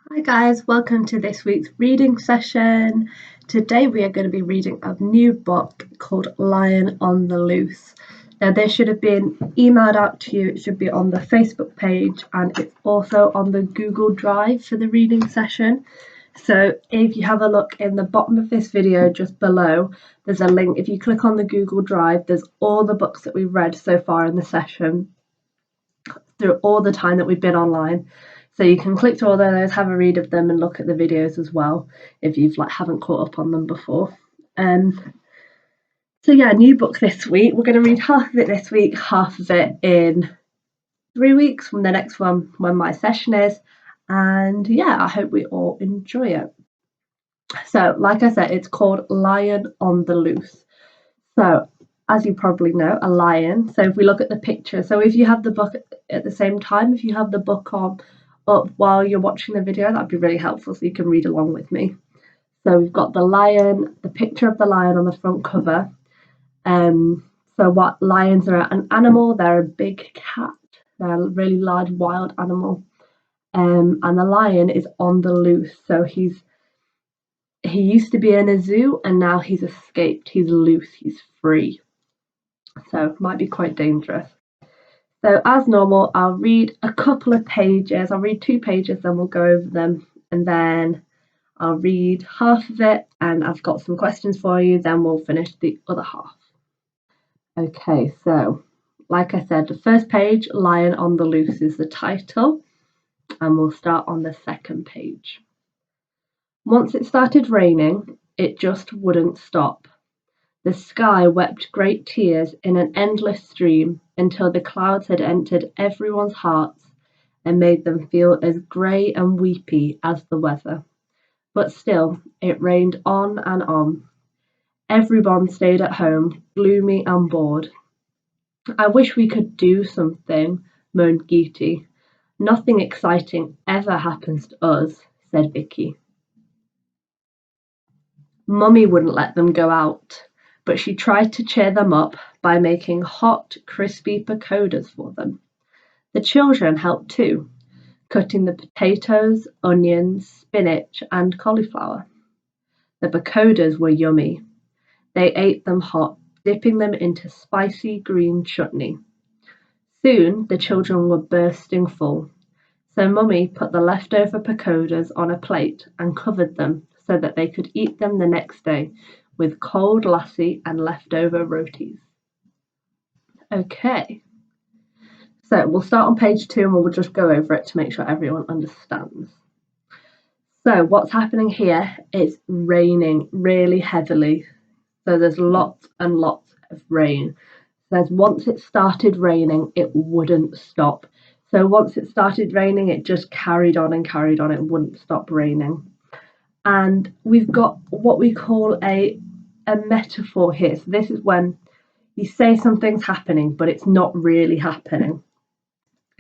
Hi guys, welcome to this week's reading session. Today we are going to be reading a new book called Lion on the Loose. Now this should have been emailed out to you, it should be on the Facebook page and it's also on the Google Drive for the reading session. So if you have a look in the bottom of this video just below, there's a link. If you click on the Google Drive, there's all the books that we've read so far in the session through all the time that we've been online. So you can click through all those, have a read of them and look at the videos as well if you've haven't caught up on them before. So yeah, new book this week. We're going to read half of it this week, half of it in 3 weeks from the next one when my session is. And yeah, I hope we all enjoy it. So like I said, it's called Lion on the Loose. So as you probably know, a lion. So if we look at the picture, so if you have the book at the same time, if you have the book on up while you're watching the video, that'd be really helpful so you can read along with me. So we've got the lion, the picture of the lion on the front cover. So what lions are an animal, they're a big cat, they're a really large wild animal. And the lion is on the loose. So he used to be in a zoo and now he's escaped, he's loose, he's free. So it might be quite dangerous. So as normal, I'll read a couple of pages. I'll read 2 pages, then we'll go over them, and then I'll read half of it, and I've got some questions for you, then we'll finish the other half. Okay, so like I said, the first page, Lion on the Loose, is the title, and we'll start on the second page. Once it started raining, it just wouldn't stop. The sky wept great tears in an endless stream until the clouds had entered everyone's hearts and made them feel as grey and weepy as the weather. But still, it rained on and on. Everyone stayed at home, gloomy and bored. I wish we could do something, moaned Geety. Nothing exciting ever happens to us, said Vicky. Mummy wouldn't let them go out, but she tried to cheer them up by making hot, crispy pakodas for them. The children helped too, cutting the potatoes, onions, spinach, and cauliflower. The pakodas were yummy. They ate them hot, dipping them into spicy green chutney. Soon the children were bursting full, so Mummy put the leftover pakodas on a plate and covered them so that they could eat them the next day with cold lassi and leftover rotis. Okay, so we'll start on page 2 and we'll just go over it to make sure everyone understands. So what's happening here is raining really heavily. So there's lots and lots of rain. Says once it started raining, it wouldn't stop. So once it started raining, it just carried on and carried on. It wouldn't stop raining. And we've got what we call a metaphor here. So this is when you say something's happening, but it's not really happening.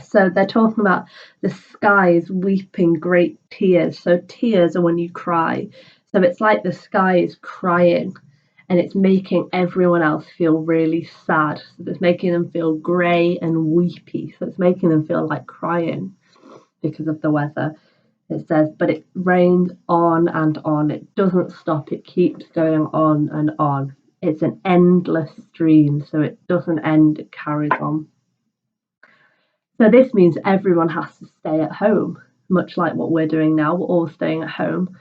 So they're talking about the sky is weeping great tears. So tears are when you cry. So it's like the sky is crying and it's making everyone else feel really sad. So it's making them feel grey and weepy. So it's making them feel like crying because of the weather. It says, but it rains on and on. It doesn't stop. It keeps going on and on. It's an endless stream, so it doesn't end. It carries on. So this means everyone has to stay at home, much like what we're doing now. We're all staying at home.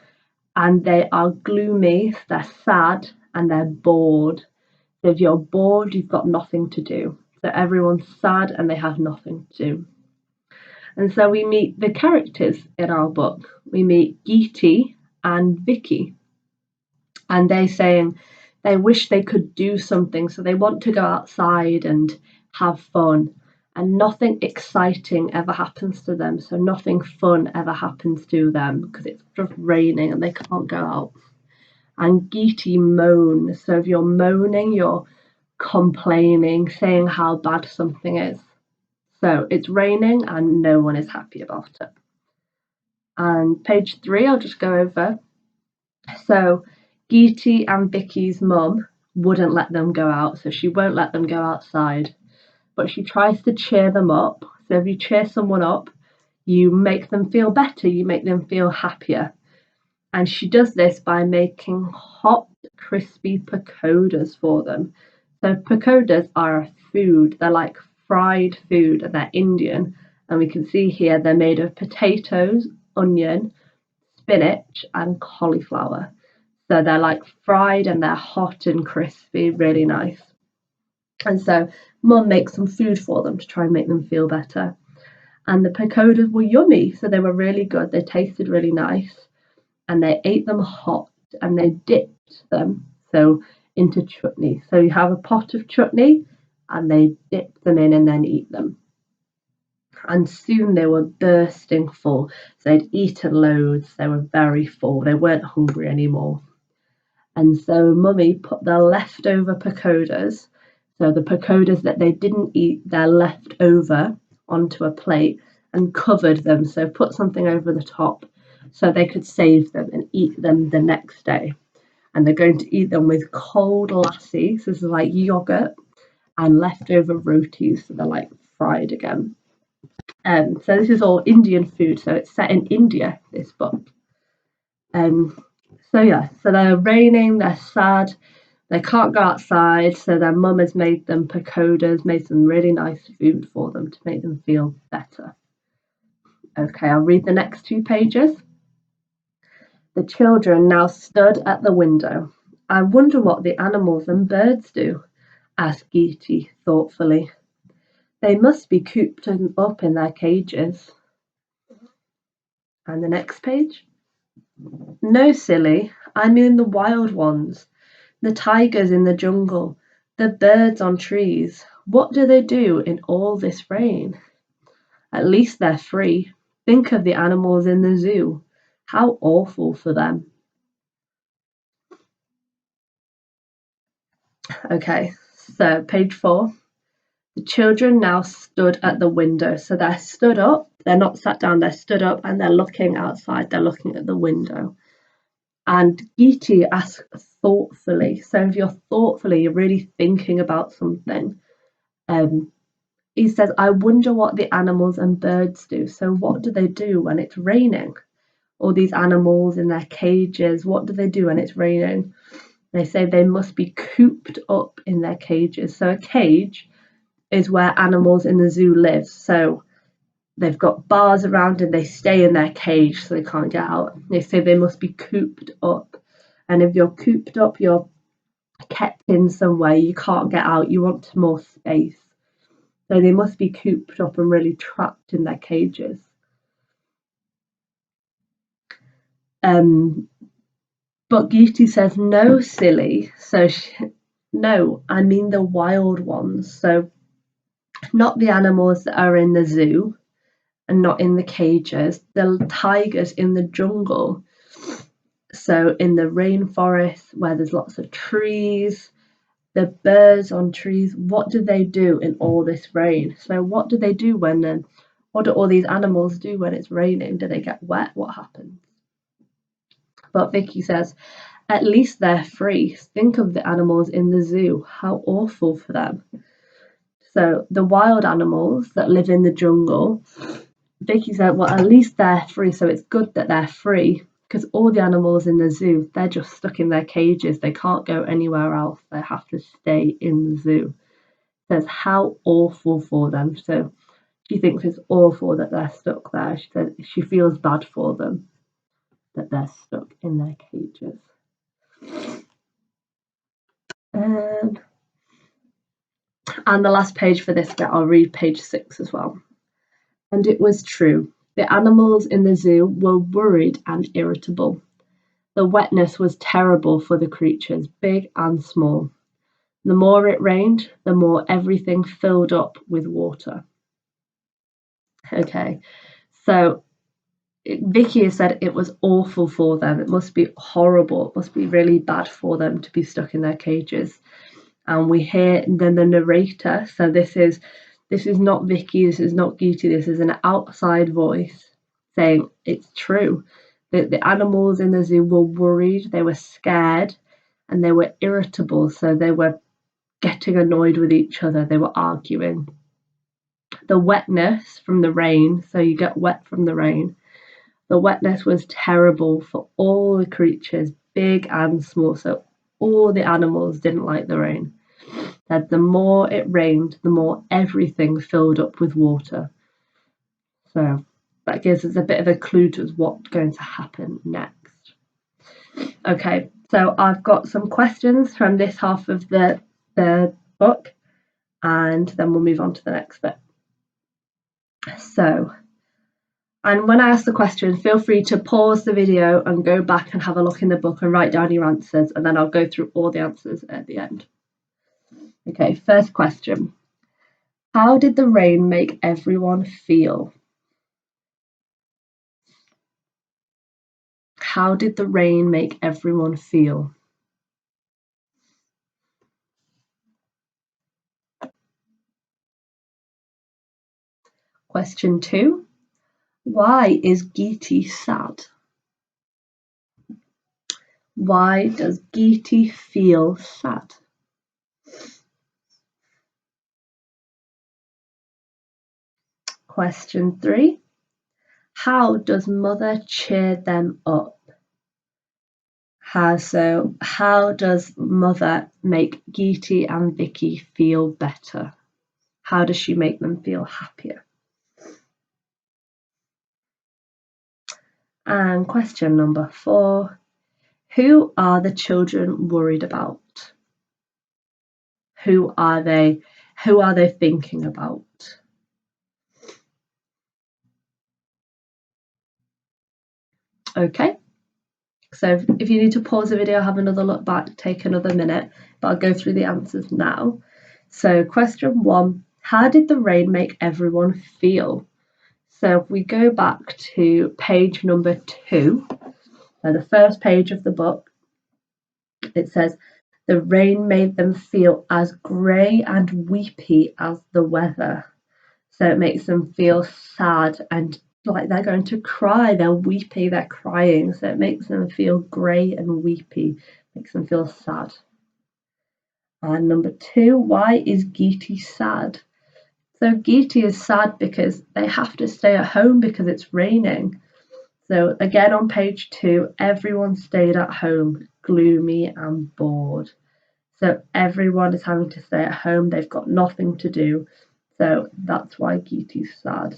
And they are gloomy, they're sad, and they're bored. So if you're bored, you've got nothing to do. So everyone's sad and they have nothing to do. And so we meet the characters in our book. We meet Geety and Vicky. And they're saying they wish they could do something. So they want to go outside and have fun. And nothing exciting ever happens to them. So nothing fun ever happens to them because it's just raining and they can't go out. And Geety moans. So if you're moaning, you're complaining, saying how bad something is. So it's raining and no one is happy about it. And page 3, I'll just go over. So Geety and Vicky's mum wouldn't let them go out. So she won't let them go outside. But she tries to cheer them up. So if you cheer someone up, You make them feel better, you make them feel happier. And she does this by making hot, crispy pakodas for them. So pakodas are a food. They're like fried food and they're Indian. And we can see here they're made of potatoes, onion, spinach, and cauliflower. So they're like fried and they're hot and crispy, really nice. And so Mum makes some food for them to try and make them feel better. And the pakodas were yummy, so they were really good. They tasted really nice, and they ate them hot and they dipped them into chutney. So you have a pot of chutney and they dip them in and then eat them. And soon they were bursting full. So they'd eaten loads, they were very full, they weren't hungry anymore. And so Mummy put the leftover pakodas, so the pakodas that they didn't eat, they're left over, onto a plate and covered them. So put something over the top so they could save them and eat them the next day. And they're going to eat them with cold lassi, so this is like yogurt, and leftover rotis, so they're like fried again. So this is all Indian food, so it's set in India, this book. So they're raining, they're sad, they can't go outside, so their mum has made them pakodas, made some really nice food for them to make them feel better. Okay, I'll read the next 2 pages. The children now stood at the window. I wonder what the animals and birds do, asked Geety thoughtfully. They must be cooped up in their cages. And the next page. No, silly, I mean the wild ones. The tigers in the jungle, the birds on trees. What do they do in all this rain? At least they're free. Think of the animals in the zoo. How awful for them. Okay, so page 4. The children now stood at the window. So they're stood up, they're not sat down, they're stood up and they're looking outside, they're looking at the window. And Geety asks thoughtfully. So if you're thoughtfully, you're really thinking about something. He says, I wonder what the animals and birds do. So what do they do when it's raining? All these animals in their cages, what do they do when it's raining? They say they must be cooped up in their cages. So a cage is where animals in the zoo live. So they've got bars around and they stay in their cage so they can't get out. They say they must be cooped up. And if you're cooped up, you're kept in somewhere, you can't get out, you want more space. So they must be cooped up and really trapped in their cages. But Geety says, no, silly. So no, I mean the wild ones. So not the animals that are in the zoo and not in the cages, the tigers in the jungle. So in the rainforest where there's lots of trees, the birds on trees, what do they do in all this rain? So what do they do what do all these animals do when it's raining? Do they get wet? What happens? But Vicky says, at least they're free. Think of the animals in the zoo. How awful for them. So the wild animals that live in the jungle, Vicky said, well, at least they're free. So it's good that they're free because all the animals in the zoo, they're just stuck in their cages. They can't go anywhere else. They have to stay in the zoo. It says, how awful for them. So she thinks it's awful that they're stuck there. She says she feels bad for them that they're stuck in their cages. And the last page for this bit, I'll read page 6 as well. And it was true. The animals in the zoo were worried and irritable. The wetness was terrible for the creatures, big and small. The more it rained, the more everything filled up with water. Okay, so Vicky has said it was awful for them. It must be horrible. It must be really bad for them to be stuck in their cages. And we hear then the narrator. So this is not Vicky. This is not Geety. This is an outside voice saying it's true that the animals in the zoo were worried. They were scared, and they were irritable. So they were getting annoyed with each other. They were arguing. The wetness from the rain, so you get wet from the rain. The wetness was terrible for all the creatures, big and small, so all the animals didn't like the rain. That the more it rained, the more everything filled up with water. So that gives us a bit of a clue to what's going to happen next. Okay, so I've got some questions from this half of the book, and then we'll move on to the next bit. So, and when I ask the question, feel free to pause the video and go back and have a look in the book and write down your answers, and then I'll go through all the answers at the end. Okay, first question. How did the rain make everyone feel? How did the rain make everyone feel? Question 2. Why is Geety sad? Why does Geety feel sad? Question 3. How does Mother cheer them up? How does Mother make Geety and Vicky feel better? How does she make them feel happier? And question number 4. Who are the children worried about? Who are they thinking about? Okay, so if you need to pause the video, have another look back, take another minute, but I'll go through the answers now. So question 1, how did the rain make everyone feel? So if we go back to page number 2, so the first page of the book, it says, the rain made them feel as grey and weepy as the weather. So it makes them feel sad and like they're going to cry. They're weepy, they're crying. So it makes them feel grey and weepy, makes them feel sad. And number 2, why is Geety sad? So Geety is sad because they have to stay at home because it's raining. So again on page 2, everyone stayed at home, gloomy and bored. So everyone is having to stay at home. They've got nothing to do. So that's why Geety's sad.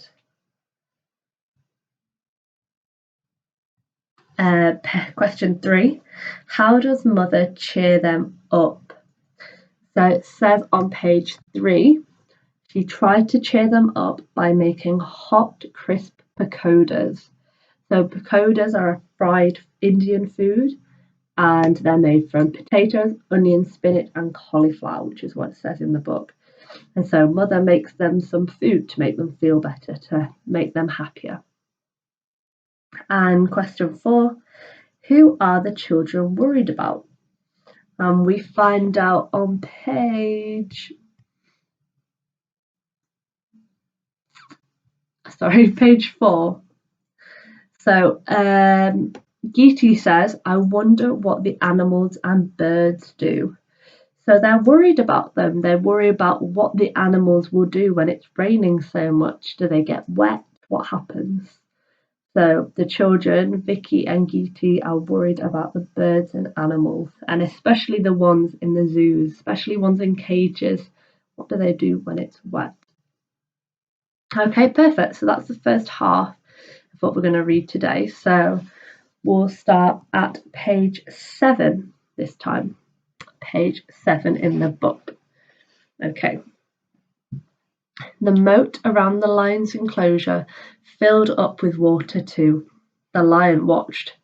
Question 3. How does Mother cheer them up? So it says on page 3, she tried to cheer them up by making hot, crisp pakodas. So pakodas are a fried Indian food, and they're made from potatoes, onions, spinach and cauliflower, which is what it says in the book. And so Mother makes them some food to make them feel better, to make them happier. And question 4, who are the children worried about? And we find out on page 4. So Geety says, I wonder what the animals and birds do. So they're worried about them. They worry about what the animals will do when it's raining so much. Do they get wet? What happens? So the children, Vicky and Geety, are worried about the birds and animals, and especially the ones in the zoos, especially ones in cages. What do they do when it's wet? Okay, perfect. So that's the first half of what we're going to read today. So we'll start at page 7 this time. Page 7 in the book. Okay. The moat around the lion's enclosure filled up with water too. The lion watched.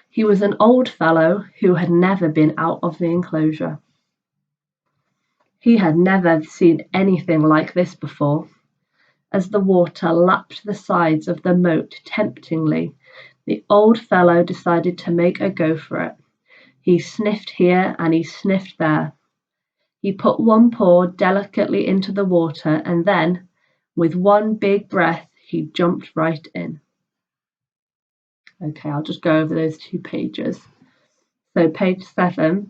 He was an old fellow who had never been out of the enclosure. He had never seen anything like this before. As the water lapped the sides of the moat temptingly, the old fellow decided to make a go for it. He sniffed here and he sniffed there. He put one paw delicately into the water and then, with one big breath, he jumped right in. Okay, I'll just go over those 2 pages. So page 7,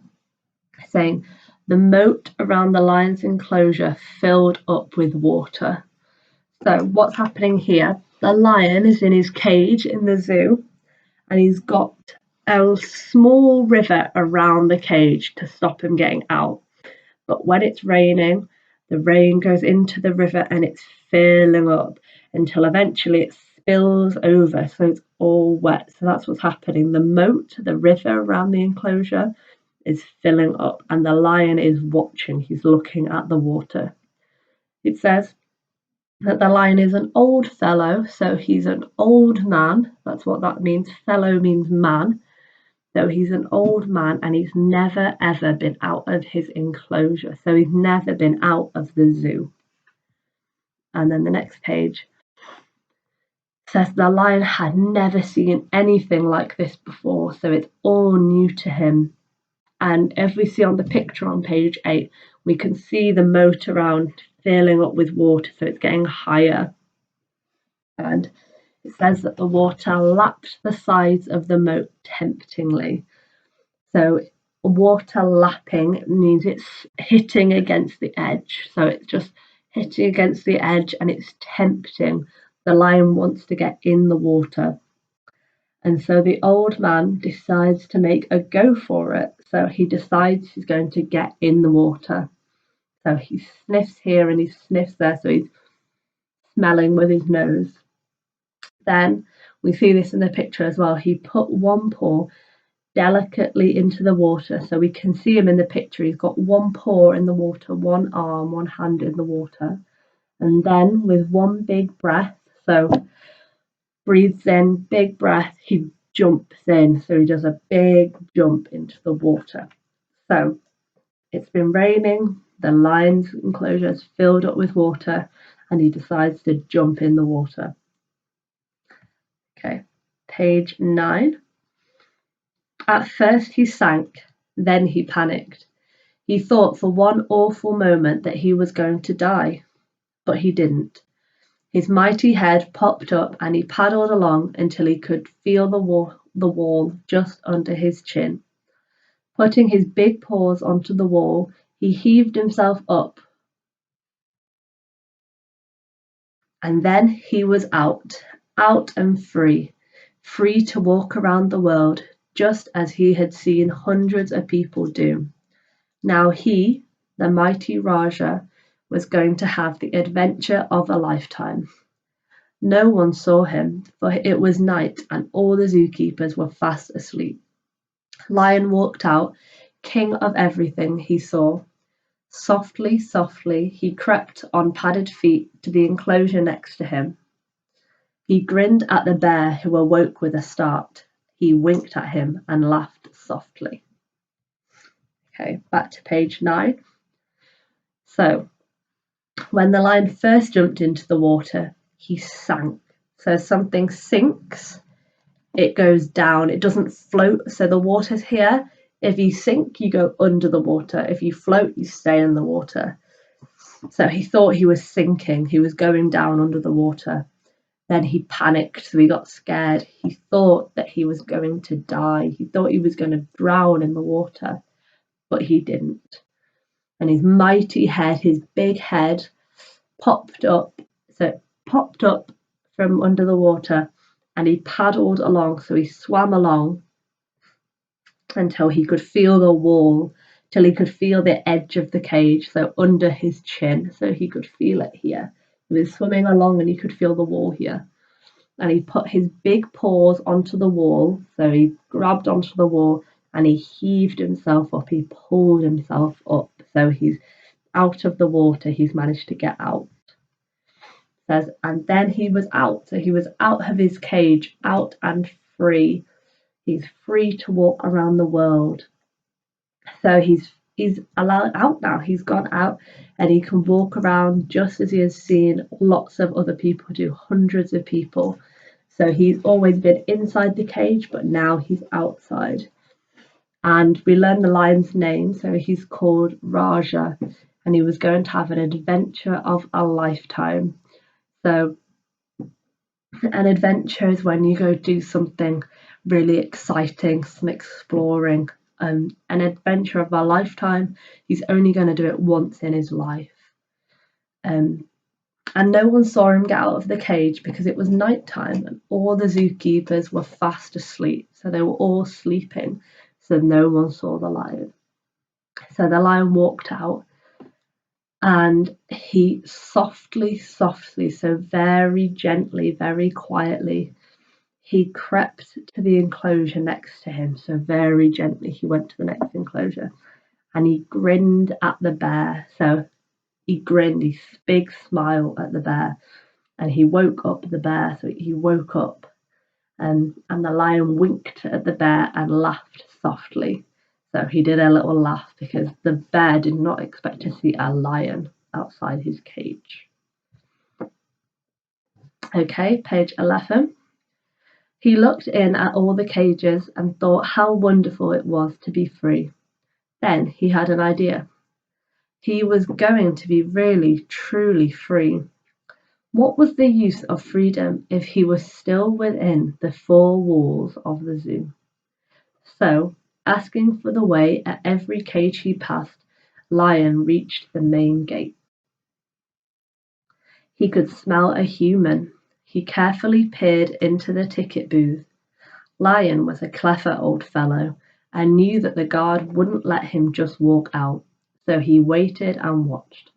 saying, the moat around the lion's enclosure filled up with water. So what's happening here? The lion is in his cage in the zoo, and he's got a small river around the cage to stop him getting out. But when it's raining, the rain goes into the river and it's filling up until eventually it spills over, so it's all wet. So that's what's happening. The moat, the river around the enclosure, is filling up, and the lion is watching. He's looking at the water. It says that the lion is an old fellow, so he's an old man. That's what that means. Fellow means man. So he's an old man and he's never ever been out of his enclosure. So he's never been out of the zoo. And then the next page says the lion had never seen anything like this before, so it's all new to him. And as we see on the picture on page 8, we can see the moat around filling up with water, so it's getting higher. And it says that the water lapped the sides of the moat temptingly. So water lapping means it's hitting against the edge. So it's just hitting against the edge and it's tempting. The lion wants to get in the water. And so the old man decides to make a go for it. So he decides he's going to get in the water. So he sniffs here and he sniffs there. So he's smelling with his nose. Then we see this in the picture as well. He put one paw delicately into the water, so we can see him in the picture. He's got one paw in the water, one arm, one hand in the water, and then with one big breath, so breathes in, big breath, he jumps in. So he does a big jump into the water. So it's been raining, the lion's enclosure is filled up with water, and he decides to jump in the water. Okay, page 9. At first he sank, then he panicked. He thought for one awful moment that he was going to die, but he didn't. His mighty head popped up and he paddled along until he could feel the wall just under his chin. Putting his big paws onto the wall, he heaved himself up. And then he was out and free to walk around the world, just as he had seen hundreds of people do. Now he, the mighty Raja, was going to have the adventure of a lifetime. No one saw him, for it was night and all the zookeepers were fast asleep. Lion walked out, king of everything he saw. Softly, softly, he crept on padded feet to the enclosure next to him. He grinned at the bear, who awoke with a start. He winked at him and laughed softly. Okay, back to page 9. So, when the lion first jumped into the water, he sank. So something sinks, it goes down. It doesn't float. So the water's here. If you sink, you go under the water. If you float, you stay in the water. So he thought he was sinking. He was going down under the water. Then he panicked, so he got scared. He thought that he was going to die. He thought he was going to drown in the water, but he didn't. And his mighty head, his big head, popped up. So it popped up from under the water and he paddled along. So he swam along until he could feel the wall, till he could feel the edge of the cage, so under his chin. So he could feel it here. He was swimming along and he could feel the wall here. And he put his big paws onto the wall. So he grabbed onto the wall and he heaved himself up. He pulled himself up. So he's out of the water. He's managed to get out. Says, and then he was out. So he was out of his cage, out and free. He's free to walk around the world. So he's allowed out now. He's gone out and he can walk around just as he has seen lots of other people do, hundreds of people. So he's always been inside the cage, but now he's outside. And we learn the lion's name. So he's called Raja, and he was going to have an adventure of a lifetime. So an adventure is when you go do something really exciting, some exploring. An adventure of a lifetime, he's only going to do it once in his life. And no one saw him get out of the cage because it was night time and all the zookeepers were fast asleep. So they were all sleeping, so no one saw the lion. So the lion walked out and he softly, so very gently, very quietly, he crept to the enclosure next to him. So very gently he went to the next enclosure and he grinned at the bear. So he grinned, his big smile at the bear, and he woke up the bear. So he woke up, and the lion winked at the bear and laughed softly. So he did a little laugh because the bear did not expect to see a lion outside his cage. Okay, page 11. He looked in at all the cages and thought how wonderful it was to be free. Then he had an idea. He was going to be really, truly free. What was the use of freedom if he was still within the four walls of the zoo? So, asking for the way at every cage he passed, Lion reached the main gate. He could smell a human. He carefully peered into the ticket booth. Lion was a clever old fellow and knew that the guard wouldn't let him just walk out, so he waited and watched.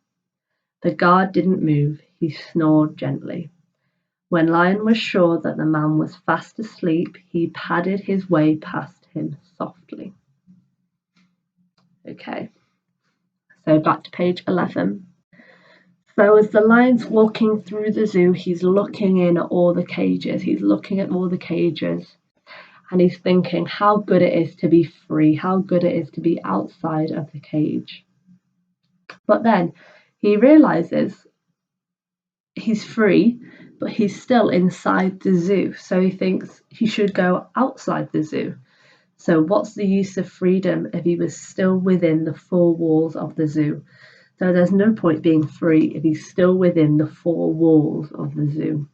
The guard didn't move. He snored gently. When Lion was sure that the man was fast asleep, he padded his way past him softly. Okay, so back to page 11. So as the lion's walking through the zoo, he's looking in at all the cages. He's looking at all the cages and he's thinking how good it is to be free, how good it is to be outside of the cage. But then he realizes he's free, but he's still inside the zoo. So he thinks he should go outside the zoo. So what's the use of freedom if he was still within the four walls of the zoo? So there's no point being free if he's still within the four walls of the zoo.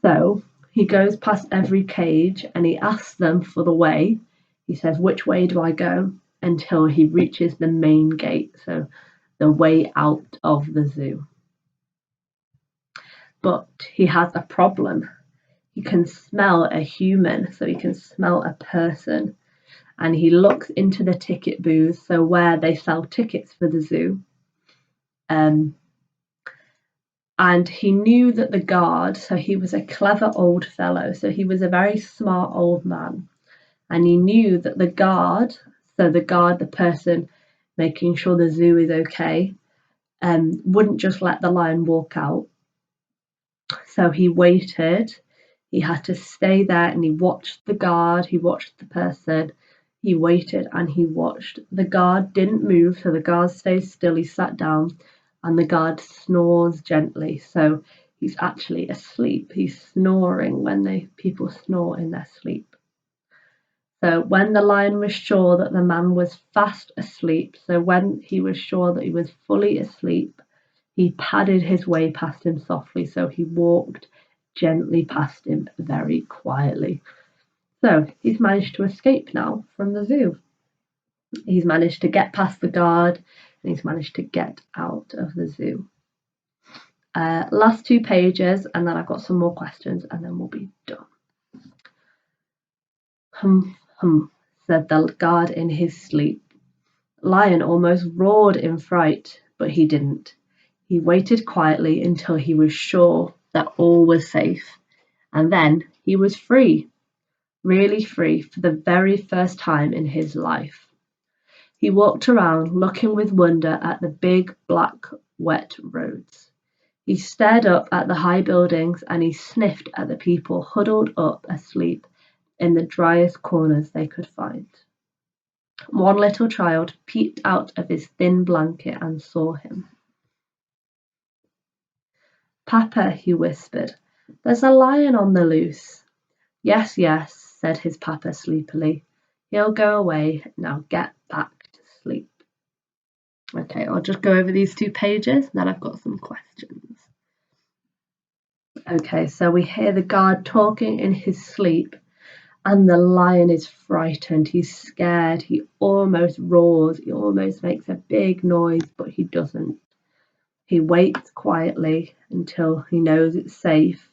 So he goes past every cage and he asks them for the way. He says, which way do I go? Until he reaches the main gate, so the way out of the zoo. But he has a problem. He can smell a human, so he can smell a person. And he looks into the ticket booth, so where they sell tickets for the zoo. And he knew that the guard, so he was a clever old fellow, so he was a very smart old man. And he knew that the guard, the person making sure the zoo is okay, wouldn't just let the lion walk out. So he waited. He had to stay there and he watched the guard, he watched the person, he waited and he watched. The guard didn't move, so the guard stayed still, he sat down and the guard snores gently. So he's actually asleep. He's snoring when people snore in their sleep. So when the lion was sure that the man was fast asleep, so when he was sure that he was fully asleep, he padded his way past him softly, so he walked gently past him very quietly. So he's managed to escape now from the zoo. He's managed to get past the guard and he's managed to get out of the zoo. Last 2 pages and then I've got some more questions and then we'll be done. Hum, said the guard in his sleep. Lion almost roared in fright, but he didn't. He waited quietly until he was sure that all was safe, and then he was free, really free for the very first time in his life. He walked around looking with wonder at the big, black, wet roads. He stared up at the high buildings and he sniffed at the people huddled up asleep in the driest corners they could find. One little child peeped out of his thin blanket and saw him. "Papa," he whispered, "there's a lion on the loose." "Yes, yes," said his papa sleepily. "He'll go away. Now get back to sleep." Okay, I'll just go over these 2 pages, then I've got some questions. Okay, so we hear the guard talking in his sleep, and the lion is frightened. He's scared. He almost roars. He almost makes a big noise, but he doesn't. He waits quietly until he knows it's safe,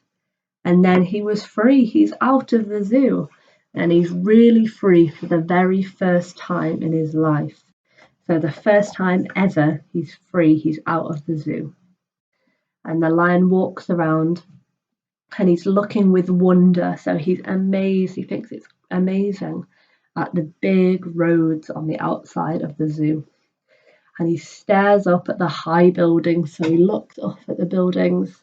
and then he was free. He's out of the zoo, and he's really free for the very first time in his life. So the first time ever he's free, he's out of the zoo. And the lion walks around and he's looking with wonder. So he's amazed, he thinks it's amazing, at the big roads on the outside of the zoo. And he stares up at the high buildings. So he looks up at the buildings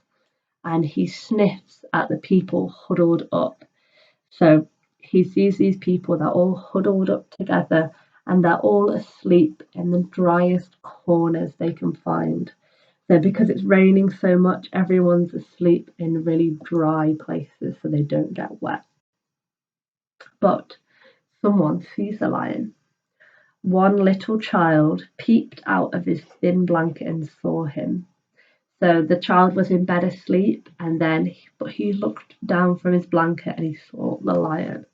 and he sniffs at the people huddled up. So he sees these people, they're all huddled up together and they're all asleep in the driest corners they can find. So because it's raining so much, everyone's asleep in really dry places so they don't get wet. But someone sees the lion. One little child peeped out of his thin blanket and saw him. So the child was in bed asleep, and then he looked down from his blanket and he saw the lion.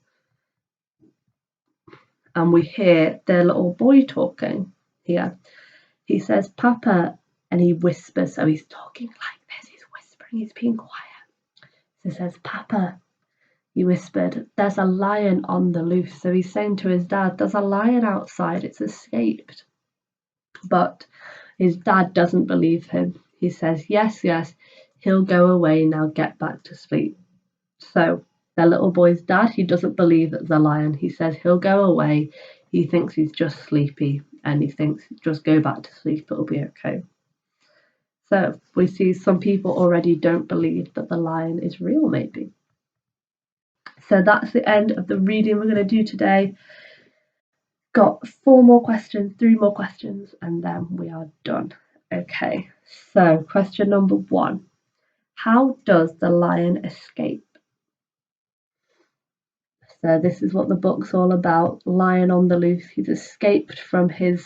And we hear the little boy talking here. He says, "Papa," and he whispers. So he's talking like this. He's whispering. He's being quiet. So he says, "Papa," he whispered, "there's a lion on the loose." So he's saying to his dad, "There's a lion outside. It's escaped." But his dad doesn't believe him. He says, "Yes, yes, he'll go away now. Get back to sleep." So the little boy's dad, he doesn't believe it's a lion. He says he'll go away. He thinks he's just sleepy and he thinks just go back to sleep, it'll be okay. So we see some people already don't believe that the lion is real, maybe. So that's the end of the reading we're going to do today. Got 4 more questions, 3 more questions, and then we are done. Okay, so question number 1. How does the lion escape? So this is what the book's all about. Lion on the loose. He's escaped from his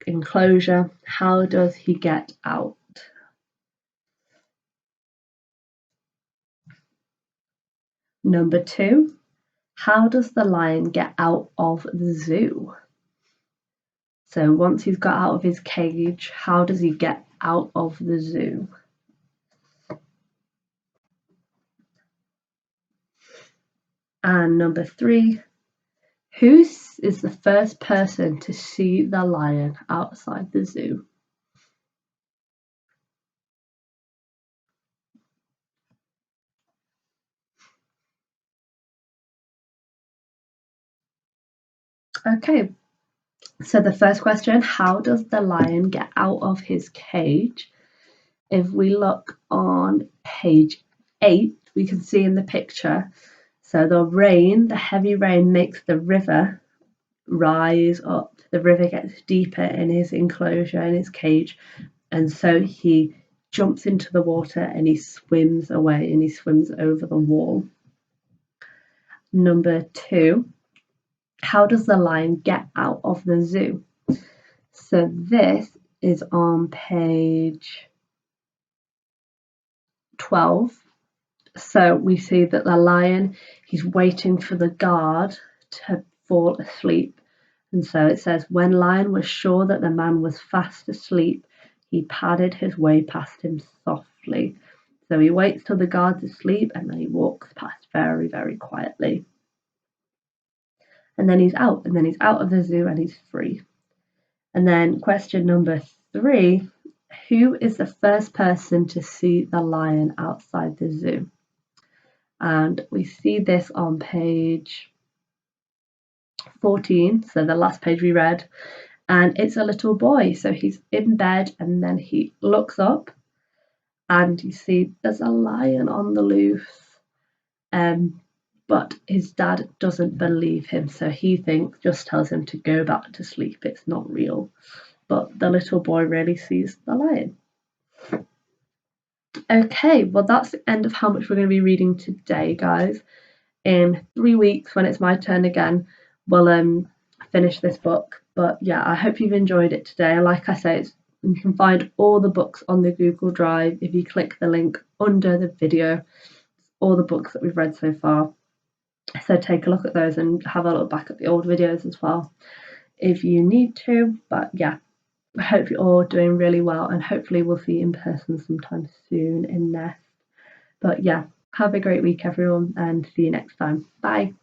enclosure. How does he get out? Number 2. How does the lion get out of the zoo? So once he's got out of his cage, how does he get out of the zoo? And number 3. Who is the first person to see the lion outside the zoo? Okay, so the first question, how does the lion get out of his cage? If we look on page 8, we can see in the picture, so the heavy rain makes the river rise up. The river gets deeper in his enclosure, in his cage, and so he jumps into the water and he swims away and he swims over the wall. Number 2, how does the lion get out of the zoo? So this is on page 12. So we see that the lion, he's waiting for the guard to fall asleep. And so it says, when Lion was sure that the man was fast asleep, he padded his way past him softly. So he waits till the guard's asleep and then he walks past very, very quietly. And then he's out, of the zoo and he's free. And then question number 3, who is the first person to see the lion outside the zoo? And we see this on page 14, so the last page we read, and it's a little boy. So he's in bed and then he looks up and you see there's a lion on the loose. But his dad doesn't believe him, so he just tells him to go back to sleep. It's not real. But the little boy really sees the lion. Okay, well that's the end of how much we're going to be reading today, guys. In 3 weeks, when it's my turn again, we'll finish this book. But yeah, I hope you've enjoyed it today. Like I say, you can find all the books on the Google Drive if you click the link under the video. All the books that we've read so far. So take a look at those and have a look back at the old videos as well if you need to. But yeah, I hope you're all doing really well, and hopefully we'll see you in person sometime soon in N.E.S.T. But yeah, have a great week, everyone, and see you next time. Bye.